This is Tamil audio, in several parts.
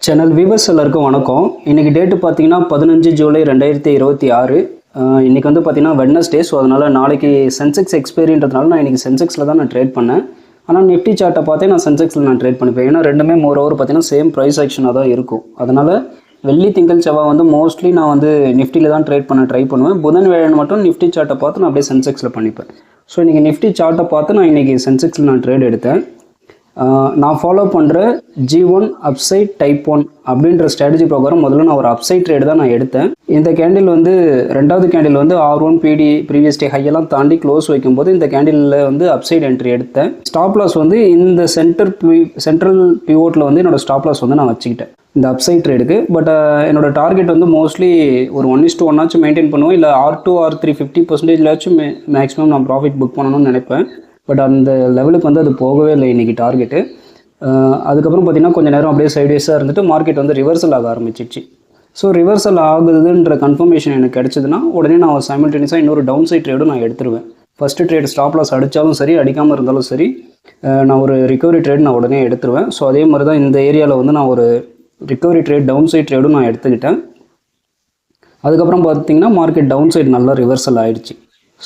சேனல் வியூவர்ஸ் எல்லாருக்கும் வணக்கம். இன்றைக்கி டேட்டு பார்த்தீங்கன்னா 15 ஜூலை 2026. இன்றைக்கி வந்து பார்த்தீங்கன்னா வெட்னஸ்டே. ஸோ அதனால் நாளைக்கு சென்செக்ஸ் எக்ஸ்பைரின்றதுனால நான் இன்றைக்கி சென்செக்ஸில் தான் நான் ட்ரேட் பண்ணேன். ஆனால் நிஃப்டி சார்ட்டை பார்த்தே நான் சென்செக்ஸில் நான் ட்ரேட் பண்ணிப்பேன். ஏன்னா ரெண்டுமே மோர் ஓவர் பார்த்தீங்கன்னா சேம் ப்ரைஸ் ஆக்ஷனாக தான் இருக்கும். அதனால் வெள்ளி திங்கள் செவ்வாய் வந்து மோஸ்ட்லி நான் வந்து நிஃப்டியில் தான் ட்ரேட் பண்ண ட்ரை பண்ணுவேன். புதன் வியாழன் மட்டும் நிஃப்டி சார்ட்டை பார்த்து நான் அப்படியே சென்செக்ஸில் பண்ணிப்பேன். ஸோ இன்றைக்கி நிஃப்டி சார்ட்டை பார்த்து நான் இன்றைக்கி சென்செக்ஸில் நான் ட்ரேட் எடுத்தேன். நான் ஃபாலோ பண்ணுற G1 அப்சைட் டைப் 1 அப்படின்ற ஸ்ட்ராட்டஜி ப்ரோக்ராம் முதல்ல நான் ஒரு அப்சைட் ட்ரேட் தான் நான் எடுத்தேன். இந்த கேண்டில் வந்து ரெண்டாவது கேண்டில் வந்து R1 PD ப்ரீவியஸ் டே ஹையெல்லாம் தாண்டி க்ளோஸ் வைக்கும்போது இந்த கேண்டிலில் வந்து அப்சைட் என்ட்ரி எடுத்தேன். ஸ்டாப் லாஸ் வந்து இந்த சென்ட்ரல் பிவோட்டில் வந்து என்னோடய ஸ்டாப் லாஸ் வந்து நான் வச்சுக்கிட்டேன் இந்த அப்சைட் ட்ரேடுக்கு. பட் என்னோடய டார்கெட் வந்து மோஸ்ட்லி ஒரு 1:1 ஆச்சும் மெயின்டைன் பண்ணுவேன். இல்லை R2 R3 50%லாச்சும் மேக்ஸிமம் நான் ப்ராஃபிட் புக் பண்ணணும்னு நினைப்பேன். பட் அந்த லெவலுக்கு வந்து அது போகவே இல்லை இன்றைக்கி டார்கெட்டு. அதுக்கப்புறம் பார்த்திங்கன்னா கொஞ்சம் நேரம் அப்படியே சைட்வேஸாக இருந்துட்டு மார்க்கெட் வந்து ரிவர்சல் ஆக ஆரம்பிச்சிச்சு. ஸோ ரிவர்சல் ஆகுதுன்ற கன்ஃபர்மேஷன் எனக்கு கிடச்சிதுன்னா உடனே நான் சைமல்டேனியஸாக இன்னொரு டவுன் சைட் ட்ரேடும் நான் எடுத்துருவேன். ஃபஸ்ட்டு ட்ரேட் ஸ்டாப் லாஸ் அடித்தாலும் சரி அடிக்காமல் இருந்தாலும் சரி நான் ஒரு ரிகவரி ட்ரேட் நான் உடனே எடுத்துருவேன். ஸோ அதே மாதிரி தான் இந்த ஏரியாவில் வந்து நான் ஒரு ரிகவரி ட்ரேட் டவுன் சைட் ட்ரேடும் நான் எடுத்துக்கிட்டேன். அதுக்கப்புறம் பார்த்திங்கன்னா மார்க்கெட் டவுன் சைட் நல்லா ரிவர்சல் ஆகிடுச்சு.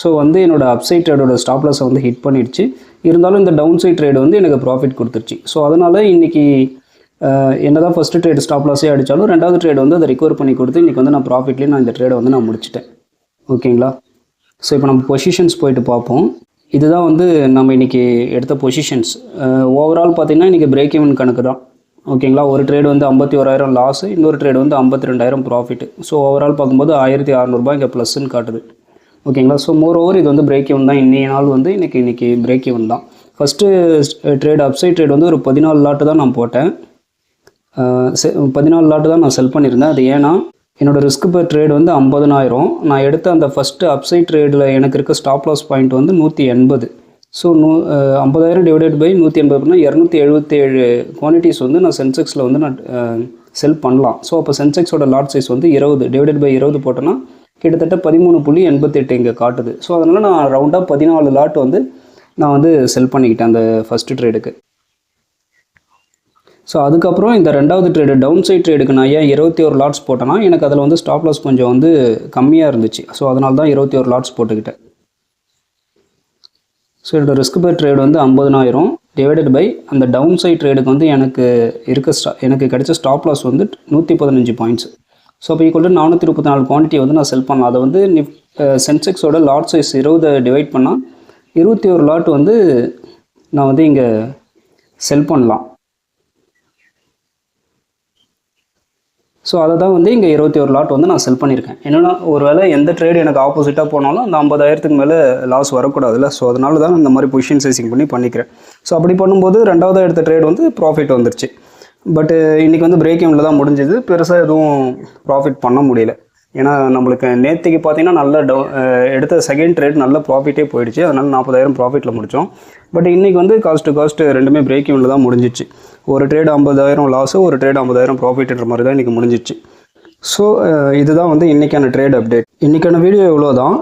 ஸோ வந்து என்னோடய அப்சைட் ட்ரேடோட ஸ்டாப் லாஸை வந்து ஹிட் பண்ணிடுச்சு. இருந்தாலும் இந்த டவுன் சைட் ட்ரேடு வந்து எனக்கு ப்ராஃபிட் கொடுத்துருச்சு. ஸோ அதனால் இன்றைக்கி என்ன தான் ஃபஸ்ட்டு ட்ரேட் ஸ்டாப் லாஸே அடித்தாலும் ரெண்டாவது ட்ரேட் வந்து அதை ரிகவர் பண்ணி கொடுத்து இன்றைக்கி வந்து நான் ப்ராஃபிட்லேயே நான் இந்த ட்ரேடை வந்து நான் முடிச்சிட்டேன். ஓகேங்களா? ஸோ இப்போ நம்ம பொசிஷன்ஸ் போயிட்டு பார்ப்போம். இதுதான் வந்து நம்ம இன்றைக்கி எடுத்த பொசிஷன்ஸ். ஓவரால் பார்த்திங்கன்னா இன்றைக்கி பிரேக் ஈவன் கணக்கு தான். ஓகேங்களா? ஒரு ட்ரேடு வந்து 51,000 லாஸு, இன்னொரு ட்ரேடு வந்து 52,000 ப்ராஃபிட். ஸோ ஓவரால் பார்க்கும்போது 1,600 இங்கே ப்ளஸ்ன்னு காட்டுது. ஓகேங்களா? ஸோ மோர் ஓவர் இது வந்து பிரேக் ஈவன் தான். இன்றைய நாள் வந்து இன்றைக்கி பிரேக் ஈவன் தான். ஃபஸ்ட்டு ட்ரேட் அப்சைட் ட்ரேட் வந்து ஒரு 14 லாட்டு தான் நான் போட்டேன். 14 லாட்டு தான் நான் செல் பண்ணியிருந்தேன். அது ஏன்னா என்னோடய ரிஸ்க் பெர் ட்ரேட் வந்து 50,000. நான் எடுத்த அந்த ஃபஸ்ட்டு அப்சைட் ட்ரேடில் எனக்கு இருக்க ஸ்டாப் லாஸ் பாயிண்ட் வந்து 180. ஸோ 50,000 டிவைடட் பை 180 277 குவான்டிட்டிஸ் வந்து நான் சென்செக்ஸில் வந்து நான் செல் பண்ணலாம். ஸோ அப்போ சென்செக்ஸோட லாட் சைஸ் வந்து 20 டிவைடட் பை 20 போட்டோன்னா கிட்டத்தட்ட 13.88 இங்கே காட்டுது. ஸோ அதனால் நான் ரவுண்டாக 14 லாட் வந்து நான் வந்து செல் பண்ணிக்கிட்டேன் அந்த ஃபஸ்ட்டு ட்ரேடுக்கு. ஸோ அதுக்கப்புறம் இந்த ரெண்டாவது ட்ரேடு டவுன் சைட் ட்ரேடுக்கு நான் ஏன் 21 லாட்ஸ் போட்டேன்னா எனக்கு அதில் வந்து ஸ்டாப் லாஸ் கொஞ்சம் வந்து கம்மியாக இருந்துச்சு. ஸோ அதனால தான் 21 லாட்ஸ் போட்டுக்கிட்டேன். ஸோ என்னோடய ரிஸ்க் பெர் ட்ரேடு வந்து 50,000 டிவைடட் பை அந்த டவுன் சைட் ட்ரேடுக்கு வந்து எனக்கு கிடைச்ச ஸ்டாப் லாஸ் வந்து 115 பாயிண்ட்ஸ். ஸோ அப்போ ஈக்குவல் டு 434 குவான்டிட்டி வந்து நான் செல் பண்ணலாம். அதை வந்து சென்செக்ஸோட லாட் சைஸ் 20 டிவைட் பண்ணால் 21 லாட் வந்து நான் வந்து இங்கே செல் பண்ணலாம். ஸோ அதை தான் வந்து இங்கே 21 லாட் வந்து நான் செல் பண்ணியிருக்கேன். என்னென்னா ஒரு வேளை எந்த ட்ரேடு எனக்கு ஆப்போசிட்டாக போனாலும் அந்த 50,000க்கு மேலே லாஸ் வரக்கூடாதுல்ல. ஸோ அதனால தான் இந்த மாதிரி பொசிஷன் சைசிங் பண்ணிக்கிறேன். ஸோ அப்படி பண்ணும்போது ரெண்டாவது எடுத்த ட்ரேட் வந்து ப்ராஃபிட் வந்துருச்சு. பட்டு இன்றைக்கி வந்து பிரேக் ஈவனில் தான் முடிஞ்சது. பெருசாக எதுவும் ப்ராஃபிட் பண்ண முடியல. ஏன்னா நம்மளுக்கு நேற்றுக்கு பார்த்திங்கன்னா நல்ல எடுத்த செகண்ட் ட்ரேட் நல்ல ப்ராஃபிட்டே போயிடுச்சு. அதனால் 40,000 ப்ராஃபிட்டில் முடித்தோம். பட் இன்றைக்கி வந்து காஸ்ட்டு ரெண்டுமே பிரேக் ஈவனில் தான் முடிஞ்சிச்சு. ஒரு ட்ரேடு 50,000 லாஸு, ஒரு ட்ரேடு 50,000 ப்ராஃபிட்ன்ற மாதிரி தான் இன்றைக்கி முடிஞ்சிச்சு. ஸோ இதுதான் வந்து இன்றைக்கான ட்ரேட் அப்டேட். இன்றைக்கான வீடியோ இவ்வளோ தான்.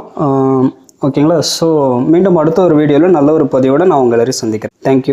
ஓகேங்களா? ஸோ மீண்டும் அடுத்த ஒரு வீடியோவில் நல்ல ஒரு பதிவோடு நான் உங்களை எல்லாரையும் சந்திக்கிறேன். தேங்க்யூ.